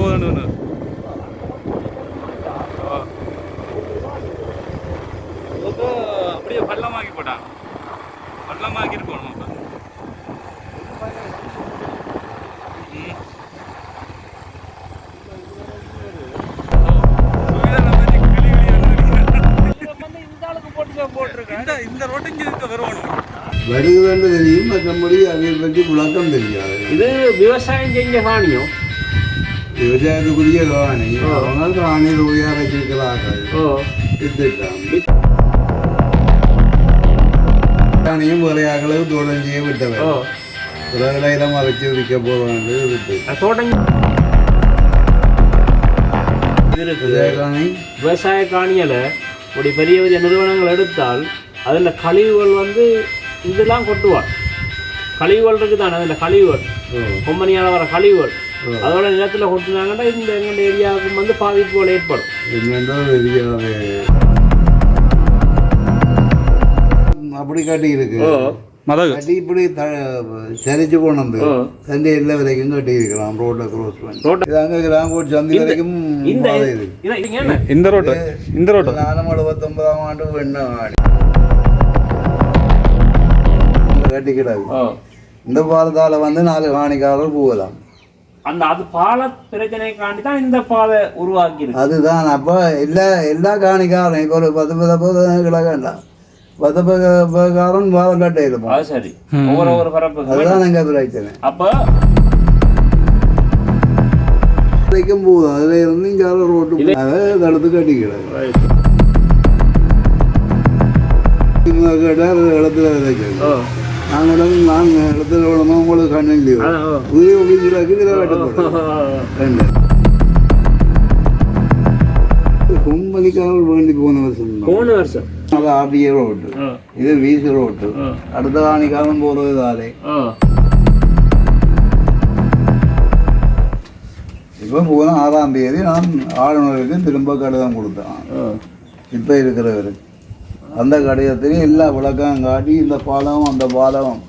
போகணும்னு. அப்படியே பள்ளமாக்கி போட்டான். பள்ளமாக்கி இருக்கணும் அப்ப. இந்த ரோட்டுக்கு இருக்க வருவானு வருதுன்னு தெரியும், மற்றபடி அதை பற்றி விளக்கம் தெரியாது. இது விவசாயம் செஞ்ச காணியம், விவசாயத்துக்குரிய காணி. அவங்க காணியில் உயர வச்சிருக்கிறார்கள். காணியும் விளையாக்களுக்கு தொடர்ச்சியே விட்டவர் பிறகு இடமா வச்சு விற்க போவாங்க. விவசாய காணியில ஒரு பெரிய பெரிய நிறுவனங்கள் எடுத்தால் அதில் கழிவுகள் வந்து இதெல்லாம் கொட்டுவார். கழிவுகள் இருக்குதானே, அதில் கழிவுகள் கொம்பனியால் வர கழிவுகள் அதோட நிலத்தில் கொட்டினாங்கன்னா இந்த எங்கள் ஏரியாவுக்கு வந்து பாதிப்புகள் ஏற்படும். அப்படி காட்டி இருக்கு, கட்டி இப்படி சரிச்சு கொண்டு சண்டே எல்லா வரைக்கும் கட்டி இருக்கலாம். ரோட்டை க்ரோஸ் பண்ணி அங்கே கிராமோட் சந்தி வரைக்கும் இந்த ரோட்டு 479ஆம் ஆண்டு வெண்ண கட்டி கிடாது. இந்த பாலத்தால வந்து 4 காணிக்காரர்கள் போகலாம். அந்த அது பால பிரச்சனைக்காண்டி தான் இந்த பாதை உருவாக்கி இருக்கு. அதுதான் அப்போ எல்லா காணிக்காரன் இப்போ ஒரு 10 கிடக்கண்டா 10 காரன் பாலம் கட்ட இருப்போம். அது சரி, ஒவ்வொரு பரப்பு அதுதான் எங்கள் பிரச்சனை. அப்போ வரைக்கும் போகுது, அதில் இருந்து இங்கே ரோட்டு அதை தடுத்து கட்டிக்கிறாங்க. கேட்டால் இடத்துல விதைக்கணும். நாங்கள் இடத்துல விடமா உங்களுக்கு கண்ணு கும்பலிக்காரர்கள் வேண்டி போன வருஷம் அது ஆர்டிஏ ரோட்டு, இது வீசி ரோட்டு. அடுத்த காணிக்காலம் போறது தாலே. இப்போ போன 6ஆம் தேதி நான் ஆளுநருக்கு திரும்ப கடிதம் கொடுத்தேன். இப்போ இருக்கிறவருக்கு அந்த கடிதத்திலையும் எல்லா விளக்கம் காட்டி இந்த பாலம் அந்த பாலம்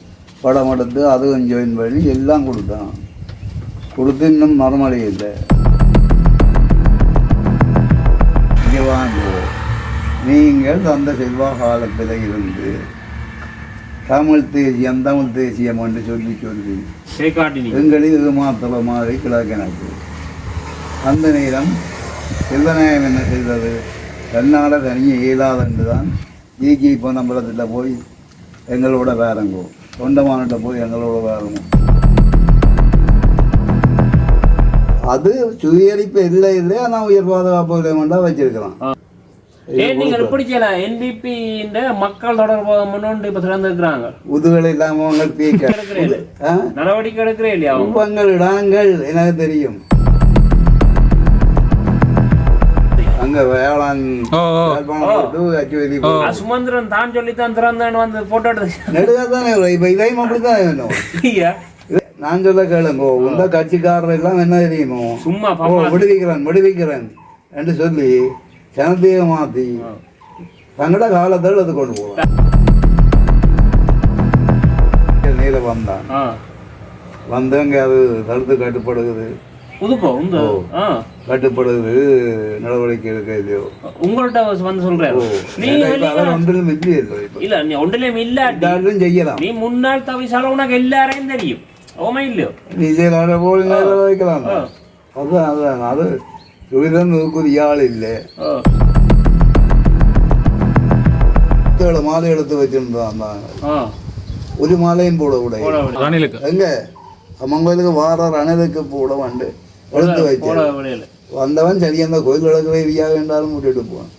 படம் எடுத்து அதுவும் ஜாயின் பண்ணி எல்லாம் கொடுத்தான். கொடுத்து இன்னும் மறுமொழி இல்லை. இங்கே வாங்க, நீங்கள் அந்த செல்வா காலத்தில் இருந்து தமிழ் தேசியம் என்று சொல்லி எங்களில் இது மாத்திரமாக கிழக்கினது. அந்த நேரம் செல்வநாயகம் என்ன செய்தது, தன்னால் தனியே இயலாது என்று தான் ஜிகி பொன்னம்பலத்தில் போய் எங்களோட வேறங்கோ, தொண்டமானிட்ட போய் எங்களோட வேறங்கோ. அது சுயரிப்பு இல்லை, ஆனால் உயர் பாதுகாப்பு வேண்டாம் வச்சிருக்கலாம். நீங்கள் எப்படி செய்யலாம்? NDP மக்கள் தொடர்பு முன்னோண்டு இப்போ திறந்துருக்கிறாங்க. உதுகள் இல்லாமல் நடவடிக்கை எடுக்கிறேன் இல்லையா? உங்கள் இடங்கள் எனக்கு தெரியும். அங்க வேளாண் சுமந்திரன் தான் சொல்லித்தான் திறந்தேன்னு வந்து போட்டோ எடுத்து நெடுகாதானே. இப்ப இதையும் அப்படித்தான் வேணும். நான் சொல்ல கேளுங்கோ, இந்த கட்சிக்காரர் எல்லாம் என்ன தெரியுமோ, சும்மா விடுவிக்கிறேன் என்று சொல்லி ஜனத்தையை மாத்தி தங்கட காலத்தில் அது கொண்டு போவான். நீல வந்தவங்க அது தடுத்து கட்டுப்படுகிறது, கட்டுப்படுது நடவடிக்கை எடுக்க இல்லையோ. உங்கள்கிட்ட வந்து சொல்றேன், இல்ல செய்யலாம். நீ முன்னாள் தவிசால உனக்கு எல்லாரையும் தெரியும். ஓமா இல்லையோ, நீ வைக்கலாம். அதுதான் அது சுவிதனுக்குரிய ஆள் இல்லை. மாலை எடுத்து வச்சிருந்தான், ஒரு மாலையும் போட கூட எங்க அம்மங்கோயிலுக்கு வார ரணலுக்கு போட வந்து எடுத்து வச்சு வந்தவன் சரி அந்த கோயில் விளக்குற ஏரியா வேண்டாலும் விட்டுட்டு போவான்.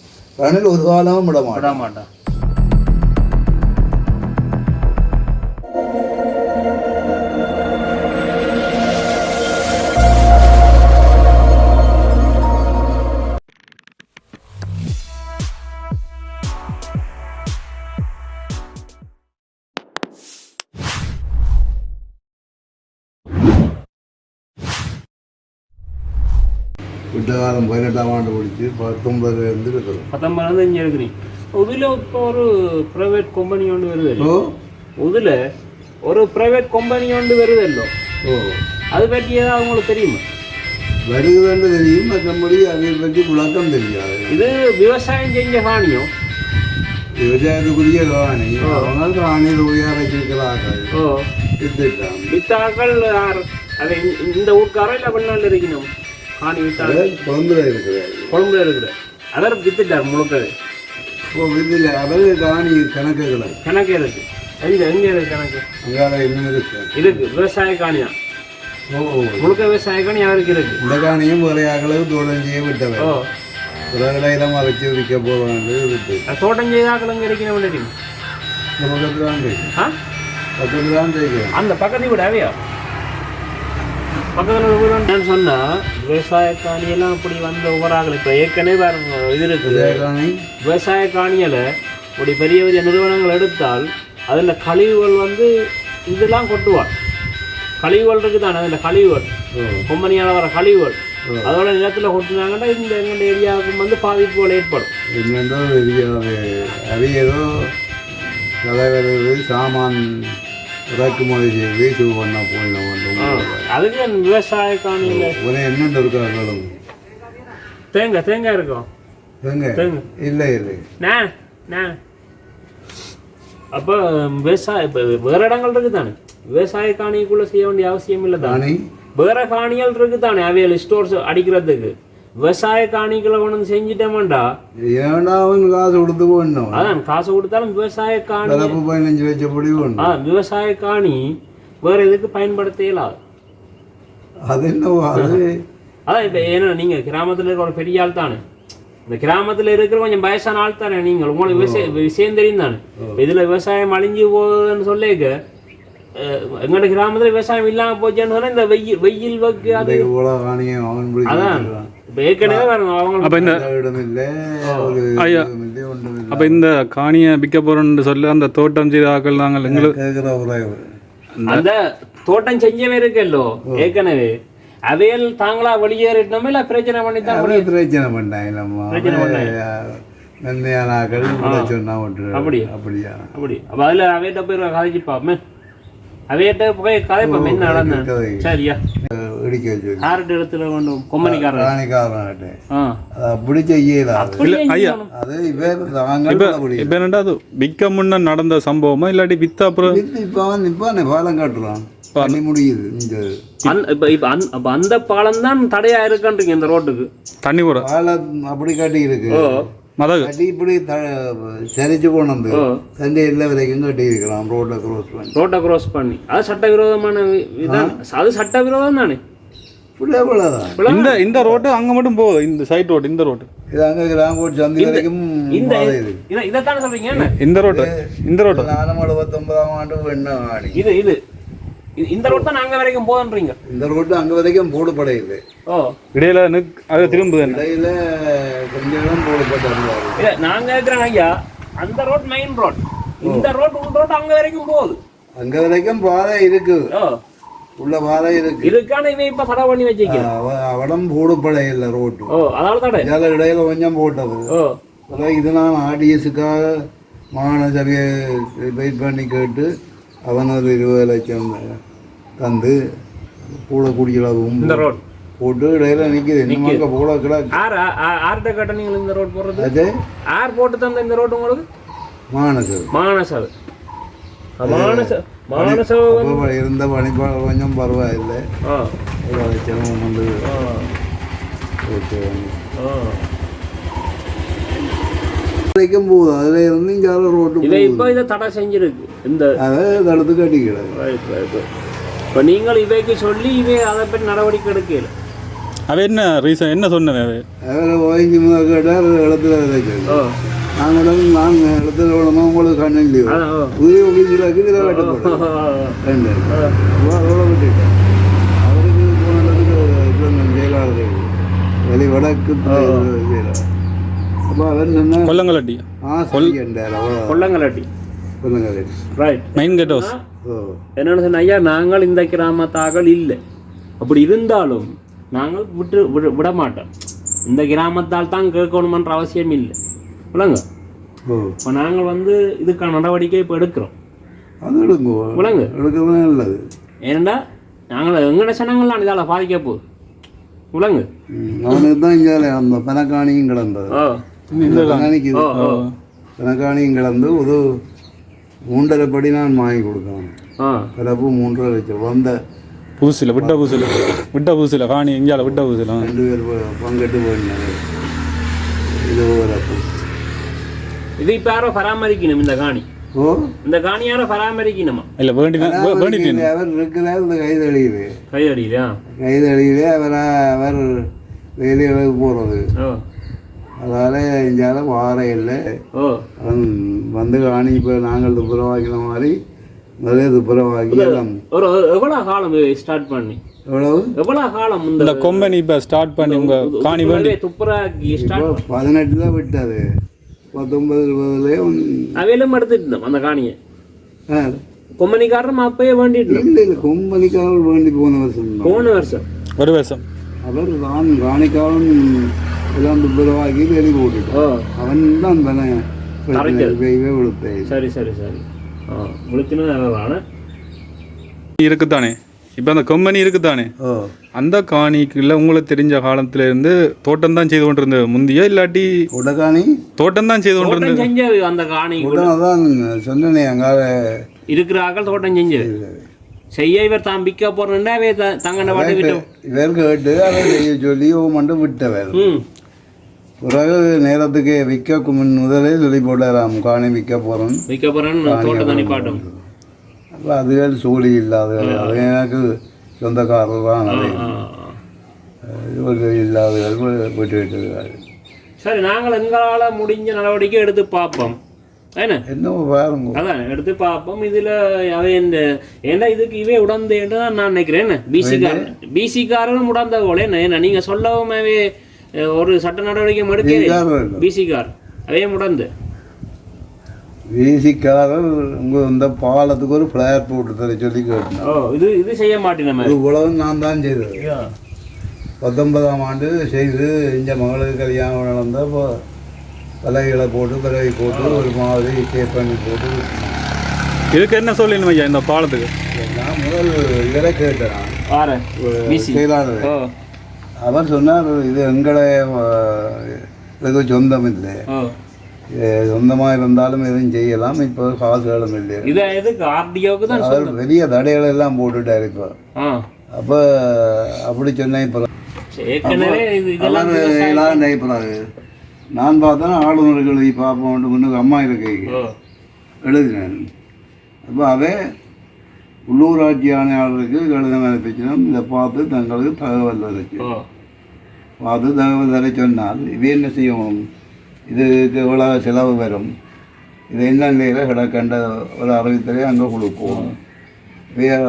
ரணில் ஒரு காலமும் விட மாட்டான். விட்டகாலம் 18ஆம் ஆண்டு முடிச்சு 19 இருக்கிறோம். 19 இங்கே இருக்கிறீங்க. இதில் இப்போ ஒரு ப்ரைவேட் கம்பெனி ஒன்று வருது. இதில் ஒரு ப்ரைவேட் கம்பெனி ஒன்று வருது. அது பற்றி ஏதாவது உங்களுக்கு தெரியுமா? வருகுதுன்னு தெரியும், மற்றபடி அதை பற்றி விளக்கம் தெரியாது. இது விவசாயம் செஞ்ச காணியம், விவசாயத்துக்குரிய காணி, அவங்க காணியில் உயர வச்சிருக்கிறார்கள். வித்துட்டாங்க. வித்தாக்கள் அதை இந்த ஊருக்காரோ இல்லை வெளிநாட்டில் இருக்கணும் காணி வித்தாக்கள் கொழும்புல இருக்கிறார். கொழும்புல இருக்கிற அவர் வித்துட்டார் முழுக்கவே. இதில் அவர் காணி கணக்கு கிடக்கு. கணக்கு இருக்கு. எங்கே இருக்கு கணக்கு? அங்கே இன்னும் இருக்கு. விவசாய காணி தான். முழுக்க விவசாய காணி அவருக்கு இருக்கு. இந்த காணியும் வேற யாக்களுக்கு தோட்டம் செய்ய விட்டவர். இடம் வச்சு விற்க போவாங்க. தோட்டம் செய்தாக்கள் இங்கே இருக்கணும். அந்த பக்கத்தை விட அவையா பக்கத்தில் வீடு சொன்னால் விவசாய காணியெல்லாம் அப்படி வந்த ஒவ்வொரு இப்போ ஏற்கனவே பாருங்க இது இருக்குது. விவசாய காணியில் அப்படி பெரிய பெரிய நிறுவனங்கள் எடுத்தால் அதில் கழிவுகள் வந்து இதெல்லாம் கொட்டுவார். கழிவுகள் இருக்குது தானே, அதில் கழிவுகள் கொம்பனியால் வர கழிவுகள் அதோட நிலத்தில் கொட்டினாங்கன்னா இந்த எங்கள் ஏரியாவுக்கு வந்து பாதிப்புகள் ஏற்படும். என்னென்றோ அரியதோ தலைவர் சாமான் இறக்குமதி செய்து இது பண்ண போயிடும். அதுக்கு விவசாய காணியில் என்னென்ன இருக்கிறாங்க? தேங்காய் இருக்கும். தேங்காய் இல்லை இல்லை நான் அப்போ விவசாய இப்போ வேறு இடங்கள் இருக்குது தானே, விவசாய காணிக்குள்ளே செய்ய வேண்டிய அவசியம் இல்லை தானே. வேற காணிகள் இருக்கு தானே அவையில் ஸ்டோர்ஸ் அடிக்கிறதுக்கு. விவசாய காணிகளை கொண்டு செஞ்சுட்டோம்டா காசு கொடுத்து போடணும். அதான் காசு கொடுத்தாலும் விவசாய காணி 15 லட்சப்படி விவசாய காணி வேற எதுக்கு பயன்படுத்த இயலாது. அது என்னவோ அது அதான் இப்போ ஏன்னா நீங்கள் கிராமத்தில் இருக்கிற ஒரு பெரிய ஆள் தானே, இந்த கிராமத்தில் இருக்கிற கொஞ்சம் வயசான ஆள் தானே நீங்கள், உங்களுக்கு விஷயம் தெரியும் தானே. இதில் விவசாயம் அழிஞ்சு போகுதுன்னு சொல்லிக்க எங்களோட கிராமத்தில் விவசாயம் இல்லாமல் போச்சுன்னு சொன்னால் இந்த வெயில் வக்கு அது அதான் இப்போ ஏற்கனவே வரணும் அவங்க. அப்போ இந்த காணியை விற்க போகிறோன்னு சொல்லி அந்த தோட்டம் செய்த ஆக்கள் நாங்கள் எங்களுக்கு அந்த தோட்டம் செஞ்சவே இருக்கல்லோ ஏற்கனவே அவையல் தாங்களா வெளியேறிட்டோமே இல்லை பிரச்சனை பண்ணி தான் பிரச்சனை பண்ணாங்க. அப்படியா அப்படியா அப்படி அப்போ அதில் அவையிட்ட போய் கதைச்சு பார்ப்போமே, அவையிட்ட போய் கதைப்போம் என்ன நடந்தது. சரியா யார்கிட்ட இடத்துல கொண்டு கொம்பனிக்காரன் அப்படி செய்யல. அது விற்க முன்ன நடந்த சம்பவமா இல்லாட்டி வித்த அப்புறம் இப்போ பாலம் காட்டுறான் முடியுது. அந்த பாலம் தான் தடையா இருக்குன்றீங்க இந்த ரோட்டுக்கு தண்ணி போற பாலம் அப்படி காட்டி இருக்கு. இப்படி சரிச்சு போனது சண்டே எல்லா வரைக்கும் கட்டி இருக்கலாம். ரோட்டை கிராஸ் பண்ணி அது சட்டவிரோதமான அது சட்டவிரோதம் தானே. இந்த ரோட்டு அங்க மட்டும் போகுது, இந்த சைட் ரோடு இந்த ரோட்டு இது அங்க கிராமோட் சந்தி வரைக்கும் இதைத்தானே சொல்றீங்க. இந்த ரோட்டு 1979ஆம் ஆண்டு வெண்ணாடி இது இந்த ரோட் தான் அங்க வரைக்கும் போதுன்றீங்க. இந்த ரோட்டு அங்க வரைக்கும் போடப்படையில்லை. இடையில அது திரும்புது, இடையில கொஞ்சம் இடம் போடப்பட்டாங்க. இல்ல நாங்க இருக்கிறோம் ஐயா அந்த ரோட் மெயின் ரோட், இந்த ரோட் உள் ரோட் அங்க வரைக்கும் போகுது. அங்க வரைக்கும் பாதை இருக்கு, உள்ள பாதை இதுக்கான இவன் இப்ப தடை பண்ணி வச்சிருக்கேன். அவடம் போடப்படையில்லை ரோட்டு. அதனால தடை இடையில கொஞ்சம் போட்டது. இது நான் ஆர்டிஎஸ்க்காக மாகாண சபையை வெயிட் பண்ணி கேட்டு அவன் ஒரு 20 லட்சம் தந்து கூட குடிக்கலாம் இந்த ரோட் போட்டு இடையில நிற்கிது. போட கிடக்கு. ஆர்ட்ட கேட்ட நீங்கள் இந்த ரோட் போடுறது அது யார் போட்டு தந்த இந்த ரோடு உங்களுக்கு? மாகாணசபை இருந்த பணிப்பாளர் கொஞ்சம் பரவாயில்லை. 1 லட்சம் வந்து போகுது. அதுல இருந்து இங்கே ரோட்டு இப்போ இதை தடை செஞ்சிருக்கு. இந்த தடுத்து கட்டிக்கிறது. இப்போ நீங்கள் இவைக்கு சொல்லி இவை அதை பற்றி நடவடிக்கை எடுக்கல. அவ என்ன ரீசன் என்ன சொன்னது? ஓய்ஞ்சி கேட்டார் இடத்துல நாங்கள் இடத்துல விடணும் உங்களுக்கு கண்ணு இல்லையோ உதவி இதில் கட்டப்படும் விட்டுட்டேன். அவருக்கு போனதுக்கு செயலாளர் வெளி வடக்கு செயலாளர். அப்போ அவர் சொன்னார் கொல்லங்கலட்டி என்னன்னு சொன்ன ஐயா நாங்கள் இந்த கிராமத்தாக இல்லை, அப்படி இருந்தாலும் நாங்கள் விட மாட்டோம். இந்த கிராமத்தால் தான் கேட்கணுமன்ற அவசியம் இல்லை விளங்க. இப்போ நாங்கள் வந்து இதுக்கான நடவடிக்கை இப்போ எடுக்கிறோம் விளங்க. நல்லது. ஏன்னா நாங்கள் எங்கட சனங்கள்லாம் இதால் பாதிக்க போகுது விலங்கு அவனுக்கு தான் இங்கே அந்த பனக்காணியும் கிடந்தது. பனக்காணிக்கு பனக்காணியும் கிடந்து ஒரு 3.5 படி நான் வாங்கி கொடுத்தேன். பிறப்பு 3.5 லட்சம் வந்த புதுசில் விட்ட புதுசில் காணி எங்கேயால விட்ட புதுசில் 2 பேர் பங்கெட்டு போயிருந்தாங்க. இது ஒரு இது இப்போ யாரோ பராமரிக்கணும் இந்த காணி. இந்த காணி யாரோ பராமரிக்கணுமா? இல்லை வேண்டிட்டு அவர் இருக்கிறார். இந்த கைதடியுது அவர் வேலைகளுக்கு போகிறது. அதால் இந்தியால வார இல்லை. வந்து காணி இப்போ நாங்கள் துப்புரவாக்கின மாதிரி நிறைய துப்புரவாக்கி எவ்வளோ காலம் ஸ்டார்ட் பண்ணி எவ்வளோ காலம் இந்த கொம்பனி இப்போ ஸ்டார்ட் பண்ணி உங்கள் காணி வேண்டி துப்புரவாக்கி 18 விட்டது. 19-20 அவையிலும் எடுத்துட்டு அந்த காணியை கொம்பனிக்காரரும் அப்பயே வேண்டிட்டு இல்லை. கொம்பனிக்காரர் வேண்டி போன வருஷம் ஒரு வருஷம் அவர் தான் காணிக்காரன் எல்லாம் துப்புரவாக்கி வெளி போட்டுட்டான். அவன் தான் தானே சரி சரி சரி இருக்குதானே. இப்போ அந்த கொம்பனி இருக்குதானே, அந்த காணிக்குள்ள உங்களுக்கு தெரிஞ்ச காலத்துல இருந்து தோட்டம் தான் செய்து கொண்டிருந்தது முந்தியா இல்லாட்டி உடகாணி தோட்டம் தான் செய்து கொண்டிருந்தது? அந்த காணி தான் சொன்னேனே அங்கால இருக்கிறார்கள் தோட்டம் செஞ்சது செய்ய இவர் தான் விற்க போறேன்னா தங்கண்ட பாட்டு விட்டோம். இவர் கேட்டு அதை செய்ய சொல்லி மட்டும் விட்டவர். பிறகு நேரத்துக்கு விற்க முதலே சொல்லி போட்டாராம், காணி விற்க போறேன்னு தோட்டம் தண்ணி பாட்டும். அப்போ அதுகள் சூழி இல்லாதவர்கள், அது எனக்கு சொந்தக்காரர் தான். அது இல்லாதவர்கள் விட்டு விட்டுருக்காரு. சரி, நாங்கள் எங்களால் முடிஞ்ச நடவடிக்கை எடுத்து பார்ப்போம். என்ன பாருங்க, அதான் எடுத்து பார்ப்போம். இதில் அவை இந்த ஏன்னா இதுக்கு இவே உடந்தேன்னு தான் நான் நினைக்கிறேன். பிசிக்காரரும் உடந்த போல என்ன நீங்கள் சொல்லவுமே ஒரு சட்ட நடவடிக்கை எடுக்க பிசிக்கார் அதே முடந்து பிசிக்காரர் உங்கள் இந்த பாலத்துக்கு ஒரு ஃப்ளையர் போட்டு தர சொல்லி கேட்டேன். இது செய்ய மாட்டேன். இவ்வளவு நான் தான் செய்தது. 19ஆம் ஆண்டு செய்து இந்த மகளுக்கு கல்யாணம் நடந்தால் இப்போ பலகைகளை போட்டு பலகை போட்டு ஒரு மாதிரி சேப் பண்ணி போட்டு. இதுக்கு என்ன சொல்லணும் ஐயா இந்த பாலத்துக்கு? நான் முதல் இவரை கேட்டேன் செயலாளர். அவர் சொன்னார், இது எங்களை சொந்தம் இல்லை, சொந்தமாக இருந்தாலும் எதுவும் செய்யலாம், இப்போ காசுகளும் இல்லை. அவர் பெரிய தடைகள் எல்லாம் போட்டுட்டார் இப்போ. அப்போ அப்படி சொன்னேன். இப்போ எல்லாரும் நினைப்பறாரு. நான் பார்த்தேன்னா ஆளுநர்கள் பார்ப்போம் முன்னுக்கு அம்மா இருக்கை எழுதினேன். அப்போ அவே உள்ளூராட்சி ஆணையாளருக்கு கடிதம் அனுப்பிச்சினோம். இதை பார்த்து தங்களுக்கு தகவல் தரச்சு பார்த்து தகவல் தர சொன்னால் இது என்ன செய்யணும், இதுக்கு எவ்வளோ செலவு வரும், இது என்ன நிலையில் கிடக்கண்ட ஒரு அறிவித்தலை அங்கே கொடுப்போம்.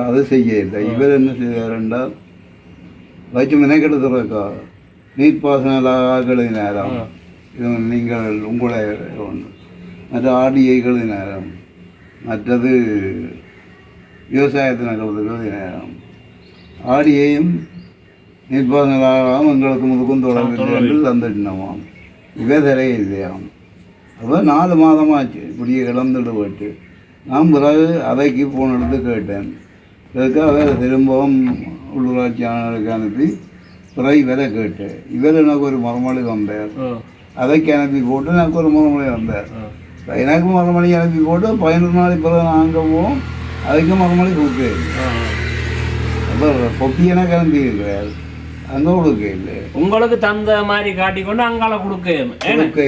அது செய்ய இல்லை. இவர் என்ன செய்தார் என்றால் வச்சு மெனக்கெடுத்துறக்கா நீர்ப்பாசன நேரம் இது நீங்கள் உங்களை ஒன்று, மற்ற ஆடிஐகள் நேரம், மற்றது விவசாயத்தினர்களுக்கு நேரம், ஆடியையும் நீர்ப்பாசனம் எங்களுக்கு முதுக்கும் தொடர்பில்லை என்று தந்துட்டோமாம். இவே தெரியலையாம். அப்போ 4 மாதமாச்சு இப்படியே இழந்துட்டு போயிட்டு. நான் பிறகு அவைக்கு போன எடுத்து கேட்டேன். கேட்க வேறு திரும்பவும் உள்ளூராட்சி ஆணையருக்கு அனுப்பி பிறகு இவரை கேட்டேன். இவர் எனக்கு ஒரு மறுமொழி வந்தார். அவைக்கு அனுப்பி போட்டு எனக்கு ஒரு மறுமொழி வந்தார். எனக்கு மறுமொழி அனுப்பி போட்டு 15 நாள் பிறகு நான் அங்கே போவோம். அதுக்கு மறுமொழி கொடுக்க. அப்போ கொப்பி எனக்கு அனுப்பி இருக்கிறார், அங்கே கொடுக்க இல்லை. உங்களுக்கு தந்த மாதிரி காட்டிக்கொண்டு அங்கால கொடுக்க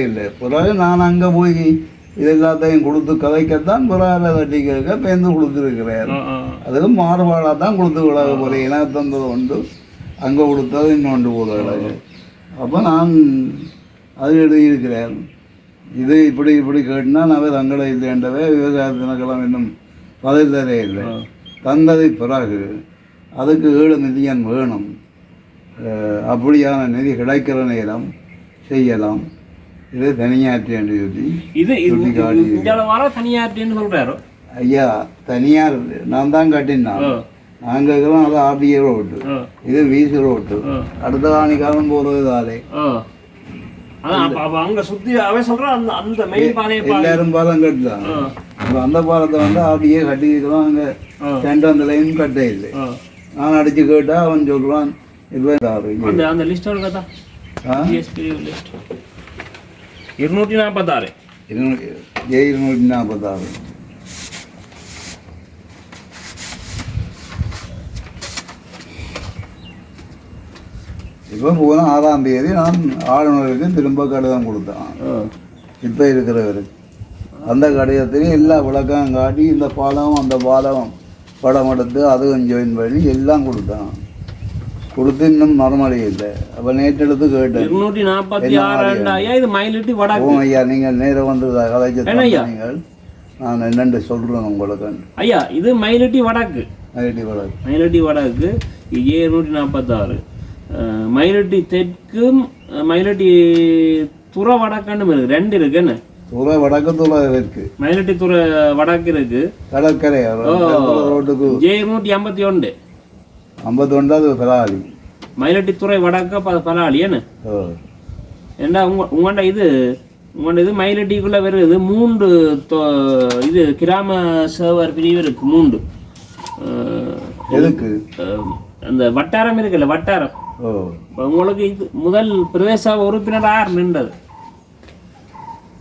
இல்லை. பிறகு நான் அங்கே போய் இது எல்லாத்தையும் கொடுத்து கதைக்கத்தான் பிறகு தட்டி கேட்க பேருந்து கொடுத்துருக்கிறார். அதுக்கு மாறுபாடாக தான் கொடுத்து விடாத போல எனக்கு தந்தது உண்டு, அங்கே கொடுத்தது இன்னொன்று போதாது. அப்போ நான் அது எழுதியிருக்கிறேன். இது இப்படி இப்படி கேட்டுனா நான் தங்களை இல்லைன்றவே விவசாயத்தினக்கெல்லாம் இன்னும் பதில் தர இல்லை. தந்தது பிறகு அதுக்கு 7 மில்லியன் வேணும். அப்படியான நிதி கிடைக்கிற நேரம் செய்யலாம். இது தனியாற்றி என்று சொல்லி சொல்றாரு. ஐயா தனியார் நான் தான் கட்டினான். நாங்கள் அது ஆர்டிஏ ரோட்டு, இது விசி ரோட்டு. அடுத்த காணிக்காலம் போகிறது தாலே எல்லாரும் பாலம் கட்டுதான். அந்த பாலத்தை வந்து ஆர்டிஏ கட்டிக்கலாம். அங்கே சென்டர் அந்த லைன் கட்ட இல்லை. நான் அடித்து கேட்டால் அவன் சொல்கிறான், 26 அந்த அந்த லிஸ்ட் ஒரு கதா ஜிஎஸ்பி லிஸ்ட் 246 246. இப்போ போன 6ஆம் தேதி நான் ஆளுநருக்கு திரும்ப கடிதம் கொடுத்தேன். இப்போ இருக்கிறவருக்கு அந்த கடிதத்திலையும் எல்லா விளக்கம் காட்டி இந்த பாலம் அந்த பாலம் படம் எடுத்து அதுவும் ஜாயின் பண்ணி எல்லாம் கொடுத்தான். கொடுத்து இன்னும் மறுமொழி இல்லை. அப்போ நேற்றெடுத்து கேட்டேன். 246 இது மயிலிட்டி வடக்கு. ஐயா நீங்கள் நேரம் வந்து கதைச்சு நீங்கள் நான் என்னென்று சொல்கிறேன் உங்களுக்கு. ஐயா இது மயிலிட்டி வடக்கு. மயிலிட்டி வடக்கு 246. மயிலிட்டி தெற்கும் மயிலிட்டி துற வடக்குன்னு இருக்கு. 2 இருக்கு என்ன? துறை வடக்கு துறை இருக்கு. மயிலிட்டி துறை வடக்கு இருக்கு. கடற்கரை ரோட்டுக்கு 251. 51 அது பலாலி. மயிலிட்டி துறை வடக்கு பலாலி என்ன? ஏண்டா உங்கள்ட இது மயிலிட்டிக்குள்ள வருது 3 இது கிராம சேவர் பிரிவு இருக்கு 3. எதுக்கு? அந்த வட்டாரம் இருக்குல்ல வட்டாரம். உங்களுக்கு இது முதல் பிரதேச உறுப்பினர் யார் நின்றது?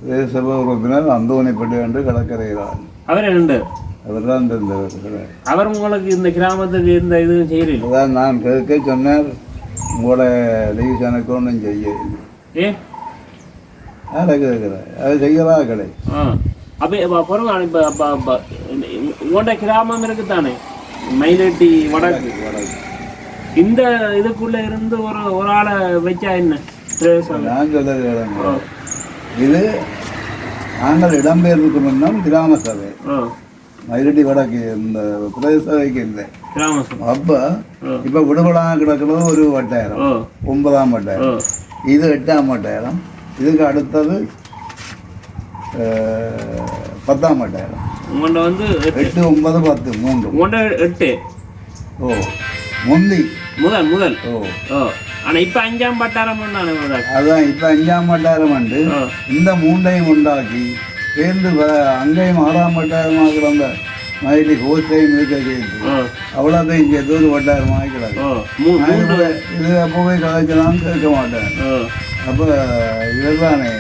பிரதேச உறுப்பினர் அந்தோணிப்பட்டி என்று கடற்கரைகிறார். அவர் நின்றார். அவர் தான் இருந்தவர். அவர் உங்களுக்கு இந்த கிராமத்துக்கு இந்த இதுவும் செய்யறீங்க? அதான் நான் கேட்க சொன்னார். உங்களோட டிவிஷனுக்கு ஒன்றும் செய்ய யாரை கேட்குறேன் அது செய்யறா கடை. அப்போ பொருங்க இப்போ உங்களோட கிராமம் இருக்குதானே மயிலட்டி வடக்கு. இந்த இதுக்குள்ள இருந்து ஒரு ஆளை வச்சா என்ன? நான் சொல்ல இது நாங்கள் இடம்பெயர்வுக்கு முன்னம் கிராம சபை மயிலட்டி வடக்கு இந்த பிரதேச சபைக்கு இல்லை. அப்ப இப்ப விடுபடாம கிடக்கிறது ஒரு வட்டாயிரம் 9ஆம் வட்டாயிரம். இது 8ஆம் வட்டாயிரம். இதுக்கு அடுத்தது 10ஆம் வட்டாயிரம். உங்கள்ட வந்து 8 9 10 3 8. முந்தி முதல். ஆனா இப்ப 5ஆம் வட்டாரம். அதான் இப்ப 5ஆம் வட்டாரம் வந்து இந்த 3ஐயும் உண்டாக்கி சேர்ந்து அங்கேயும் 6ஆம் வட்டாரமாக கிடந்த மயிலி கோச்சையும் இருக்க சேர்த்து அவ்வளோதான் இங்கே ஏதோ ஒரு வட்டாரமாக கிடக்கு. இது அப்போ போய் கதைச்சலான்னு கேட்க மாட்டேன். அப்போ இவர் தானே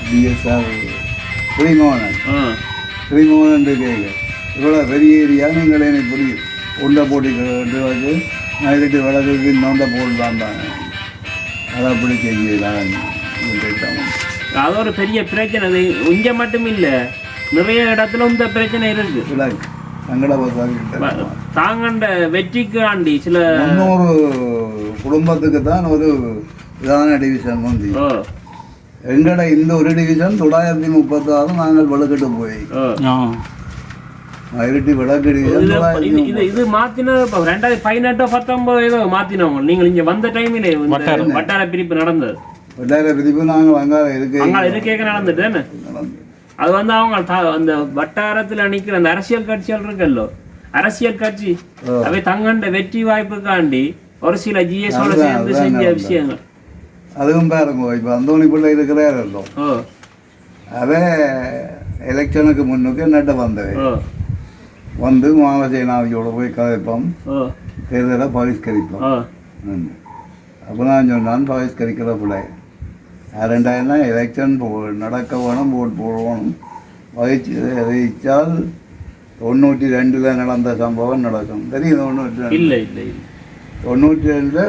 பிஎஸ்ஆர் ஸ்ரீமோகன் கேட்க இவ்வளோ பெரிய ஏரியா நீங்கள் எனக்கு புரியும். உள்ள போட்டிட்டு வந்து மயிலிட்டு வடக்கு நோண்ட போடலாம் தாங்க. அதை அப்படி செய்யலாம். அது ஒரு பெரிய பிரச்சனை. அது இங்கே மட்டும் இல்லை, நிறைய இடத்துல இந்த பிரச்சனை இருக்கு. தாங்கண்ட வெற்றிக்கு ஆண்டி சில 300 குடும்பத்துக்கு தான் ஒரு இதான டிவிஷன் வந்து எங்கட இந்த ஒரு டிவிஷன் 936 நாங்கள் வலுக்கிட்டு போய் மயிலிட்டி வடக்கு டிவிஷன் இது மாத்தின 2018 19 ஏதோ மாத்தினவங்க. நீங்கள் இங்க வந்த டைமிலே வட்டார பிரிப்பு நடந்தது. வட்டார பிரிப்பு நாங்கள் அங்கே இருக்க நடந்துட்டு அது வந்து அவங்க அந்த வட்டாரத்தில் நிற்கிற அந்த அரசியல் கட்சிகள் இருக்குல்லோ, அரசியல் கட்சி அவை தங்கண்ட வெற்றி வாய்ப்புக்காண்டி ஒரு சில ஜிஎஸோட சேர்ந்து செஞ்ச விஷயங்கள். அதுவும் பாருங்க. இப்போ அந்தோணி பிள்ளை இருக்கிறார் இருக்கும். அதே எலெக்ஷனுக்கு முன்னுக்கு நட்ட வந்தவன் வந்து மாவசேனாவியோட போய் கதைப்போம், தேர்தலை பகிஷ்கரிப்போம். அப்போ நான் சொன்னான் பகிஷ்கரிக்கிற பிள்ளை 2000 எலெக்ஷன் நடக்க வேணும், ஓட் போடணும். வகிச்சால் 92 நடந்த சம்பவம் நடக்கும். தெரியுது? 92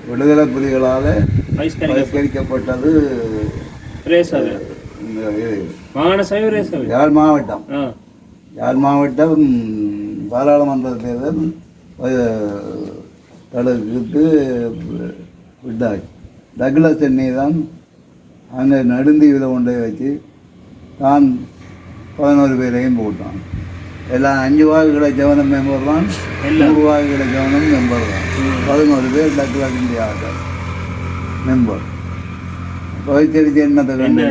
விடுதலை புலிகளால் பகிஷ்கரிக்கப்பட்டது யாழ் மாவட்டம். யாழ் மாவட்டம் பாராளுமன்ற தேர்தல் தடுத்து விட்டாச்சு. டக்ளஸ் சென்னை தான் அங்கே நடுந்தீவில் கொண்டே வச்சு தான் 11 பேரையும் போட்டான். எல்லாம் 5 வாக்கு கிடைச்சவனும் மெம்பர் தான், 100 வாக்கு கிடைச்சவனும் மெம்பர் தான். 11 பேர் டக்ளஸ் இந்தியா மெம்பர். பகிர்ச்சி என்னத்தை கண்டு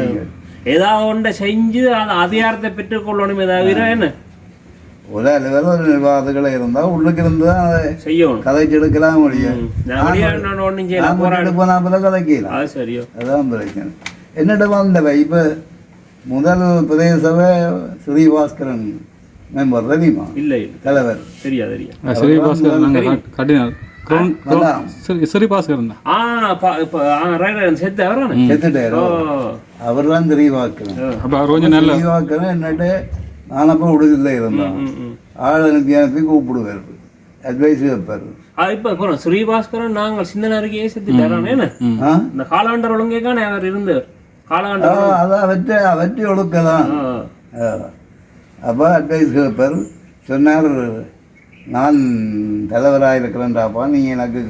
ஏதாவது ஒன்றை செஞ்சு அந்த அதிகாரத்தை பெற்றுக்கொள்ளணும். ஏதாவது என்ன ஒரு அளவில் ஒரு நிர்வாகத்துக்களை இருந்தால் உள்ளுக்கு இருந்து தான் அதை செய்யணும், கதைச்சு எடுக்கலாம் முடியும். கதைக்கலாம். அதான் பிரச்சனை. என்னிட்ட வந்தவை இப்போ முதல் பிரதேச சபை ஸ்ரீபாஸ்கரன் மெம்பர் தெரியுமா? இல்லை, தலைவர் ஸ்ரீபாஸ்கரன் சரி பாஸ்கரன் தான். செத்து அவரான செத்துட்டாரு. அவர் தான் தெரியவாக்குறேன். அப்போ அவர் கொஞ்சம் நல்ல தெரியவாக்குறேன் என்னட்டு நான் அப்போ விடுதலை இருந்தோம். ஆள் அனுப்பி கூப்பிடுவார், அட்வைஸ் வைப்பார். இப்ப ஸ்ரீபாஸ்கரன் நாங்கள் சின்ன அருகே செத்துட்டாரானே இந்த காலாண்டர் ஒழுங்கேக்கான அவர் இருந்து காலாண்டர் அதான் அவற்றை ஒழுக்கதான். அப்போ அட்வைஸ் வைப்பார். சொன்னார், நான் தலைவராக இருக்கிறேன்டாப்பா, நீ எனக்கு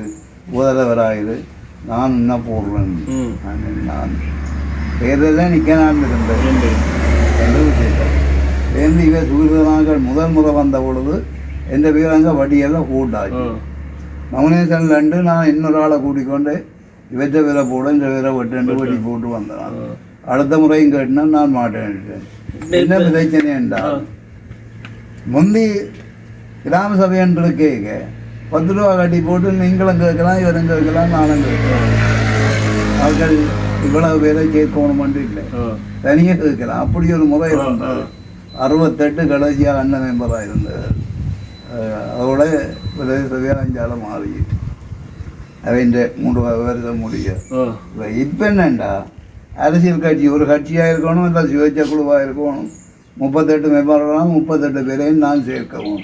உதலவராயிரு, நான் என்ன போடுறேன், நான் பேரெல்லாம் நிற்க நான் இருந்தேன் என்று விஷயத்தேன். சேர்ந்து இவ சூரியனாக முதல் முறை வந்த பொழுது எந்த பேரங்க வட்டியெல்லாம் கூட்டாச்சு. மௌனேசன் ரெண்டு நான் இன்னொரு ஆளை கூட்டிக்கொண்டு இவற்ற பேரை போட இந்த பேரை வெட்டு வட்டி போட்டு வந்தேன். அடுத்த முறையும் கேட்டினா நான் மாட்டேன். என்ன பிரச்சனை என்றால் முந்தி கிராம சபை என்று கேட்க 10 ரூபா கட்டி போட்டு நீங்களும் கேட்கலாம், இவரும் கேட்கலாம், நானும் கேட்கலாம். அவர்கள் இவ்வளவு பேரை கேட்கணுமென்று இல்லை, தனியாக கேட்கலாம். அப்படி ஒரு முறை இருந்தது. 68 கடைசியாக அண்ணன் மெம்பராக இருந்தது. அதோட பிரதேச சபையாக 5 ஆள் மாறிட்டு அவன் 3 வருஷம் முடியும். இப்போ என்னண்டா, அரசியல் கட்சி ஒரு கட்சியாக இருக்கணும், இல்லை சுயேட்சை குழுவாக இருக்கணும். 38 மெம்பர்லாம் 38 பேரையும் நான் சேர்க்கவும்.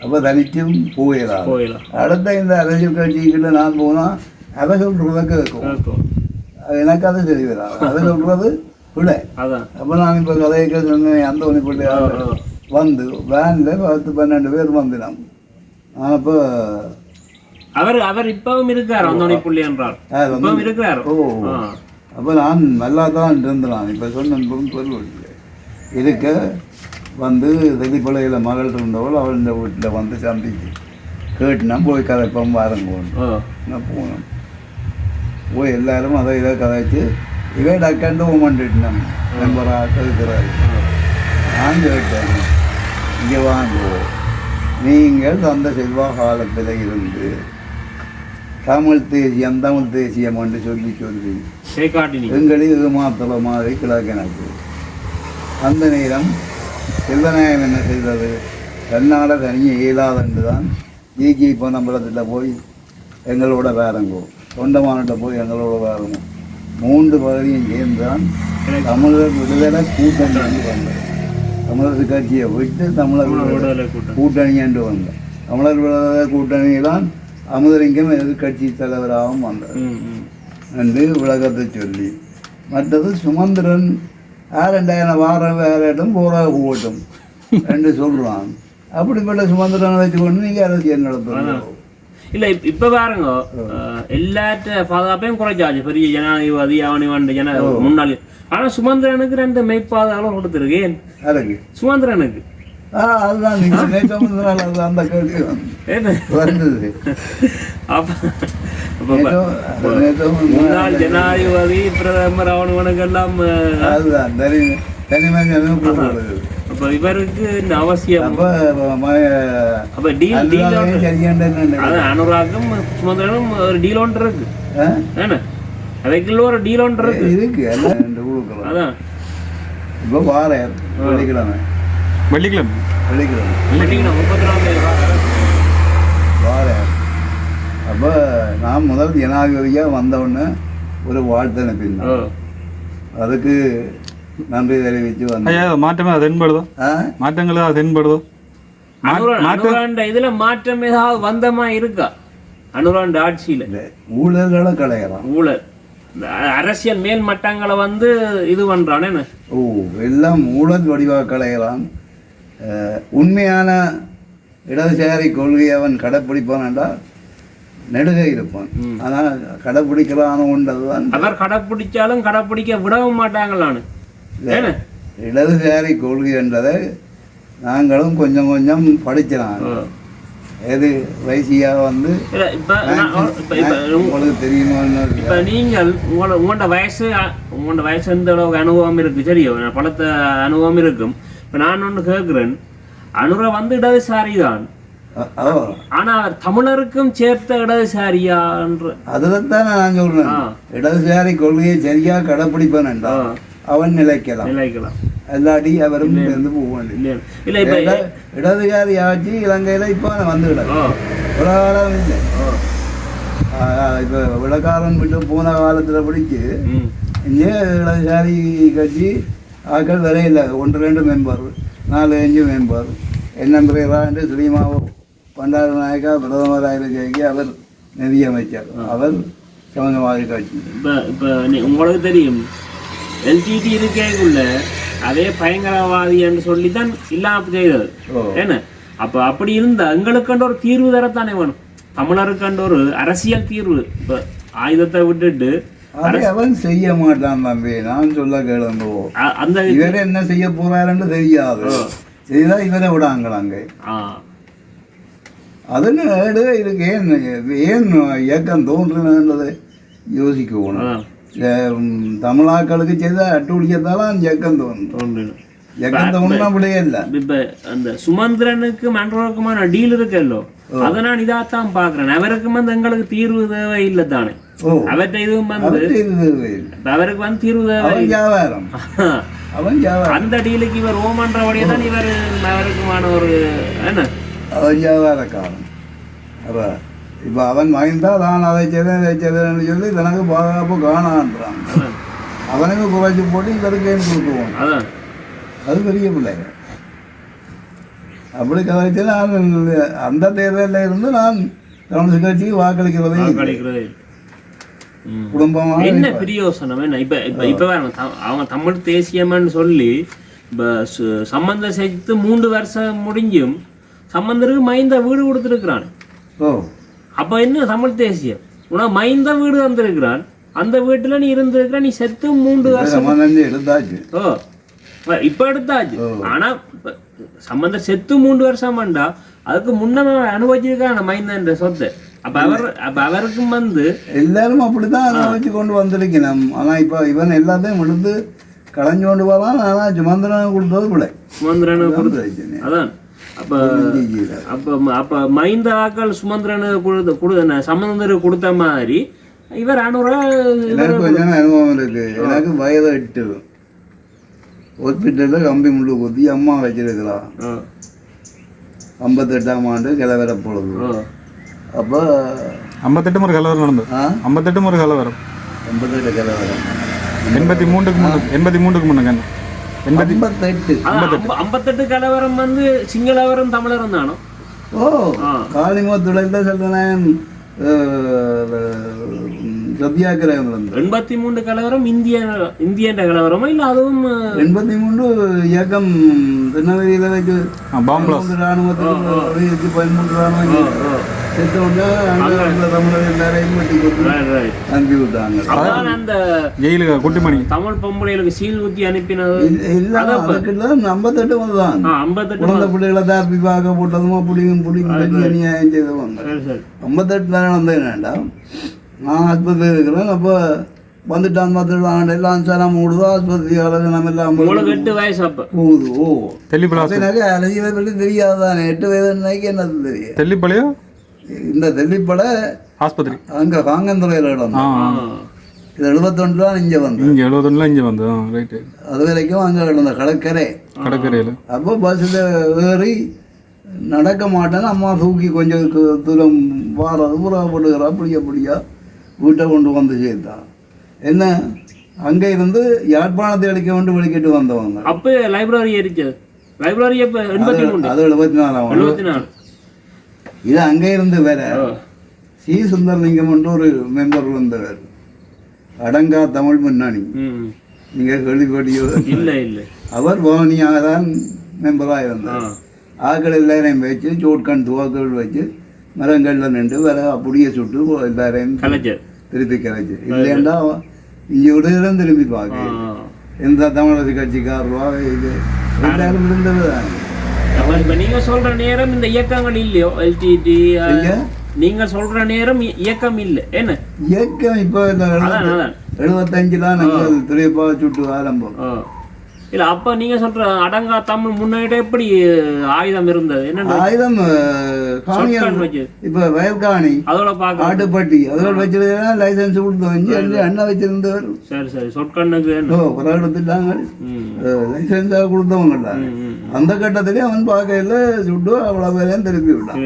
அப்போ தனிச்சும் போயிடலாம். அடுத்த இந்த அரசியல் கட்சிக்குள்ள நான் போனால் அதை சொல்றதை கேட்கும். எனக்கு அது சரி வராது, அதை சொல்றது விட. அப்போ நான் இப்போ கதைக்கு சொன்னேன், அந்த ஒன்று வந்து வேனில் 10-12 பேர் வந்தினோம். அப்போ அவர் இப்பவும் இருக்கார், இருக்கிறார். அப்போ நான் நல்லா தான் இருந்தேன். இப்போ சொன்னதும் சொல்லுவது இருக்க வந்து தெளிப்பளையில் மகள் இருந்தவள் அவள் இந்த வீட்டில் வந்து சந்திச்சு கேட்டுனா போய் கதைப்போம் வாரங்கோன்னு போனோம். போய் எல்லாரும் அதை இதை கதைச்சு இவே டக்கண்டு ஓமண்டுட்டோம். மெம்பராக இருக்கிறாரு. நான் கேட்டேன், இங்கே வாங்க, நீங்கள் அந்த செல்வா காலத்தில் இருந்து தமிழ் தேசியம் என்று சொல்லி எங்களில் இது மாத்திர மாதிரி கிழக்கெனக்கு. அந்த நேரம் செல்வநாயகம் என்ன செய்தது, தன்னால தனியே இயலாதென்று தான் ஜிகி பொன்னம்பலத்தில் போய் எங்களோட வேறங்கோ, தொண்டமானிட்ட போய் எங்களோட வேறங்கோ, 3 பகுதியும் சேர்ந்தான் தமிழர் விடுதலை கூட்டணி என்று வந்தது. தமிழர் கட்சியை விட்டு தமிழர் விடுதலை கூட்டணி என்று வந்தோம். தமிழர் விடுதலை கூட்டணியில்தான் அமுதலிங்கம் எதிர்கட்சி தலைவராகவும் வந்தார் என்று விளக்கத்தை சொல்லி, மற்றது சுமந்திரன் 2000 வாரம் வேறு இடம் போராக போகட்டும் என்று சொல்கிறான். அப்படிப்பட்ட சுமந்திரனை வச்சுக்கொண்டு நீங்கள் அரசியல் நடத்துகிறோம். இல்லை இப்போ பாருங்க, எல்லாத்த பாதுகாப்பையும் குறைச்சாச்சு. பெரிய ஜனாதிபதி அவனி வந்து முன்னாள். ஆனால் சுமந்திரனுக்கு 2 மெய்ப்பாதாலும் கொடுத்துருக்கேன். அதுக்கு சுமந்திரனுக்கு அதுதான் அந்த கேள்வி வந்தது. முன்னாள் ஜனாதிபதி பிரதமர் அவனுக்கெல்லாம் அதுதான் தனிமனிதனும் கூப்பிடுறது. அப்போ இவருக்கு இந்த அவசியம். அப்போ அனுராகும் சுமந்திரனும் ஒரு டீல் ஒன்று இருக்கு. ஏன்னா அதுக்குள்ள ஒரு டீல் ஒன்று இருக்கு எல்லாம். அதான் இப்போ வாரம் வெள்ளிக்கிழமை வாரம். அப்போ நான் முதல் ஜனாதிபதியாக வந்தவுடனே ஒரு வாழ்த்து அனுப்பியிருந்தேன். அதுக்கு நன்றி தெரிவித்து வந்தேன். மாற்றமே அது தென்படுதோ, மாற்றங்களா அது தென்படுதோ. இதுல மாற்றம் ஏதாவது வந்தமா இருக்கா? அனுராண்ட ஆட்சியில ஊழல்களை களையலாம். ஊழல் அரசியல் மேல் மட்டங்களை வந்து இது பண்றான். எல்லாம் ஊழல் வடிவாக களையலாம். உண்மையான இடதுசாரி கொள்கையை அவன் கடைப்பிடிப்பான் என்றால் நெடுகை இருப்பான். ஆனால் கடைப்பிடிக்கிறான ஒன்றதுதான். அவர் கடைப்பிடிச்சாலும் கடைப்பிடிக்க விடவும் மாட்டாங்களான்னு. இடதுசாரி கொள்கை என்றதை நாங்களும் கொஞ்சம் கொஞ்சம் படிச்சிடலாம். எது வயசியாக வந்து உங்களுக்கு தெரியுமா? இப்போ நீங்கள் உங்களோட வயசு எந்த அளவுக்கு அனுபவம் இருக்கு தெரியும், பலத்த அனுபவம் இருக்கும். இப்போ நான் ஒன்று கேட்குறேன், அனுரை வந்து இடதுசாரி தான், ஆனா தமிழருக்கும் சேர்த்த இடதுசாரியான்ற அதில் தான் நான் சொல்றேன். இடதுசாரி கொள்கையை சரியா கடைப்பிடிப்பேன் என்றால் அவன் நிலைக்கலாம். எல்லாடி அவரும் இருந்து போக வேண்டிய இடதுசாரி ஆட்சி இலங்கையில இப்போ வந்துவிட ஒரு காலம் இல்லை. இப்போ விளக்காரன் விட்டு போன காலத்தில் பிடிச்சி இங்கே இடதுசாரி கட்சி ஆக்கள் வரையில்லை. 1-2 மெம்பர், 4-5 மெம்பர். என்ன பிறகு ஸ்ரீமாவோ பண்டார நாயக்கா பிரதமராக இருக்க அவர் நிதியமைச்சர், அவர் சமூகவாதி கட்சி. இப்போ உங்களுக்கு தெரியும் எல்டிடி இருக்கைக்குள்ள அதே பயங்கரவாதி என்று சொல்லித்தான் இல்லாம செய்தது. ஏன்னா அப்போ அப்படி இருந்தா எங்களுக்குன்ற ஒரு தீர்வு தரத்தானே வேணும். தமிழருக்குன்ற ஒரு அரசியல் தீர்வு. இப்போ ஆயுதத்தை விட்டுட்டு அவன் செய்ய மாட்டான் தம்பி, நான் சொல்ல கேளுங்கோ. அந்த இவரை என்ன செய்ய போறாருன்னு தெரியாது. செய்தா இவரை விடாங்களாங்க. அதுன்னு இருக்கு. ஏன் இயக்கம் தோன்றுனதை யோசிக்கணும். தமிழாக்களுக்கு செய்த அட்டுழியத்தாலும் இயக்கம் தோன்றும். இயக்கம் தோணுனா அப்படியே இல்லை. இப்ப அந்த சுமந்திரனுக்கு மன்றோருக்குமான டீல் இருக்கல்லோ, அதை நான் இதாத்தான் பாக்குறேன். அவருக்கு வந்து எங்களுக்கு தீர்வு தேவை இல்லை தானே. அவர்கிட்ட இதுவும் வந்து அவருக்கு வந்து தீர்வு தேவை. வியாபாரம் அவன் அந்த டீலுக்கு இவர் ஓமன்றபடியே தான் இவர் அவருக்குமான ஒரு என்ன அவன் வியாபாரக்காரன். அப்போ இப்போ அவன் மகிழ்ந்தா தான் அதை செய்தேன்னு சொல்லி தனக்கு பாதுகாப்பு காணான்றான். அவனுக்கு குறைச்சி போட்டு இவருக்கு ஏன் கொடுக்குவோம். அதான் அது பெரிய பிள்ளைங்க. அப்படி கதைச்சு நான் அந்த தேர்தலில் இருந்து நான் கம்யூனிஸ்ட் கட்சிக்கு வாக்களிக்கிறதே குடும்பமாக. என்ன பிரியோசனம் என்ன இப்ப இப்ப இப்ப அவங்க தமிழ் தேசியம்னு சொல்லி இப்ப சம்பந்தம் சேர்த்து 3 வருஷம் முடிஞ்சும் சம்பந்தருக்கு மைந்த வீடு கொடுத்துருக்கிறான். அப்ப என்ன தமிழ் தேசியம்? உனக்கு மைந்த வீடு வந்திருக்கிறான், அந்த வீட்டுல நீ இருந்திருக்கிற, நீ செத்து 3 வருஷம் எடுத்தாச்சு. இப்ப எடுத்தாச்சு. ஆனா சம்பந்தம் செத்து 3 வருஷம் வேண்டா, அதுக்கு முன்ன அனுபவிச்சிருக்கான மைந்தன்ற சொத்தை. அப்ப அவருக்கும் வந்து எல்லாரும் அப்படித்தான் அனுபவிச்சு கொண்டு வந்திருக்கணும். ஆனா இப்ப இவன் எல்லாத்தையும் எடுத்து களைஞ்சு கொண்டு போகலாம். ஆனா சுமந்திரனை கொடுத்தது பிள்ளை. சுமந்திரனை கொடுத்து அதான். அப்ப அப்ப அப்ப மைந்த ஆக்கள் சுமந்திரனு சம்பந்தருக்கு கொடுத்த மாதிரி இவர் 500. எனக்கு கொஞ்சம் அனுபவம் இருக்கு. எனக்கு வயது 8. ஹாஸ்பிட்டலில் கம்பி முள்ளு குத்தி அம்மா வச்சிருக்கலாம். 58ஆம் ஆண்டு கிளவர பொழுது. அப்போ 58 முறை கலவரம் நடந்தது. 58 முறை கலவரம். 58 கலவரம் 83க்கு முன்னுங்க. 58 கலவரம் வந்து சிங்களவரும் தமிழரும் தானோ. காளிமுகத்துல சொல்றேன். சத்தியாகிரகம் 83 கலவரம் இந்திய கலவரமா இல்ல அதுவும் 83 இயக்கம் திருநெல்வேலியில வச்சு ராணுவத்துக்கு 13 ராணுவம் செத்த உடனே தமிழர் எல்லாரையும் அனுப்பி விட்டாங்க. ஜெயிலுக்கு குட்டிமணி தமிழ் பொம்பளைகளுக்கு சீல் ஊத்தி அனுப்பினது இல்ல. அதுக்குள்ள 58 வந்துதான். 58 பிள்ளைகளை தாப்பி பார்க்க போட்டதுமா புடிங்க அநியாயம் செய்தவங்க. 58 தானே வந்தேன் வேண்டாம். நான் ஆஸ்பத்திரி இருக்கிறேன். அப்போ வந்துட்டான் பார்த்துட்டு எல்லாம் சரம் விடுதோ ஆஸ்பத்திரி நம்ம எல்லாம் 8 வயசு அப்போ போகுது. தெல்லிப்பளை பற்றி தெரியாதானே. 8 வயதுக்கு என்னது தெரியும். தெல்லிப்பளையோ இந்த தெல்லிப்பளை ஆஸ்பத்திரி அங்கே காங்கந்துறையில் இடம். இது 71 தான் இங்கே வந்து. 71 இங்கே வந்து ரைட்டு. அது வரைக்கும் அங்கே இருந்த கடற்கரையில். அப்போ பஸ்ஸில் ஏறி நடக்க மாட்டேன்னு அம்மா தூக்கி கொஞ்சம் தூரம் வாரம் ஊறப்படுகிறா. அப்படியா வீட்டை கொண்டு வந்து சேர்த்தான். என்ன அங்கே இருந்து யாழ்ப்பாணத்தை அடிக்க வேண்டு வெளிக்கிட்டு வந்தவங்க. அப்போ லைப்ரரி எரிச்சது. லைப்ரரி அது 74. இது அங்கே இருந்து வேற சி சுந்தரலிங்கம் என்று ஒரு மெம்பர் வந்தவர். அடங்கா தமிழ் முன்னணி நீங்கள் கேள்விப்பட்டியோ? இல்லை இல்லை. அவர் பவனியாக தான் மெம்பராக இருந்தார். ஆக்கள் எல்லாரையும் வச்சு சோட்கண் துவாக்கள் வச்சு மரங்களில் நின்று வேற அப்படியே சுட்டு எல்லாரையும் திருப்பி கலைச்சு. இல்லைண்டா இங்கே விடுதலும் திரும்பி பார்க்க எந்த தமிழரசு கட்சிக்காரவா இது எல்லாரும் இருந்தது தான். நீங்க சொல்ற நேரம் இந்த இயக்கங்கள் இல்லையோ எல்டிடி நீங்க சொல்ற நேரம் இயக்கம் இல்லை. என்ன இயக்கம் இப்போ 75 தான் நாங்கள் துறைப்பா சுட்டு ஆரம்பம். இல்ல அப்ப நீங்க சொல்ற அடங்கா தமிழ் முன்னாடி எப்படி ஆயுதம் இருந்தது? என்ன ஆயுதம் இப்ப வயல்காணி அதோட பாக்க ஆட்டுப்பட்டி அதோட வச்சிருந்தா லைசன்ஸ் கொடுத்து அண்ணா வச்சிருந்தவர். சரி சரி சொற்கண்ணுக்கு எடுத்துட்டாங்க. லைசன்ஸா கொடுத்தவங்க அந்த கட்டத்திலே அவன் பார்க்கல சுட்டு அவ்வளவு பேரையும் திருப்பி விட்டான்.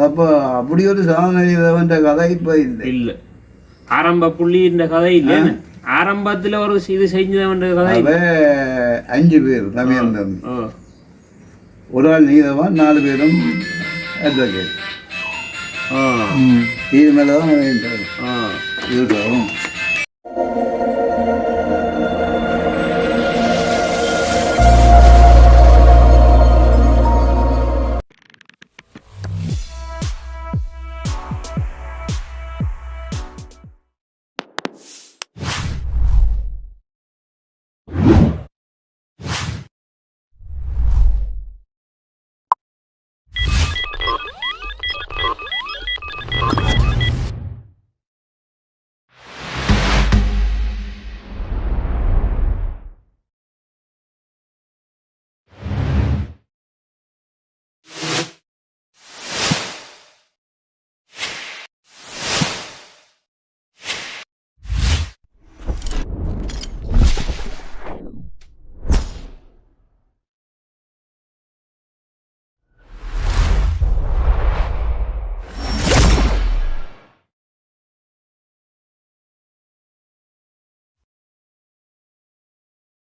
அப்போ அப்படி ஒரு சாதனை செய்தவன்ற கதை இப்போ இல்லை. இல்லை ஆரம்ப புள்ளி இந்த கதை இல்லை. ஆரம்பத்தில் ஒரு இது செஞ்சவன்ற கதை அவ 5 பேர் தமிழ், ஒரு ஆள் நீதவான், 4 பேரும் அட்வொகேட். இது மேலே தான் இருக்கும்.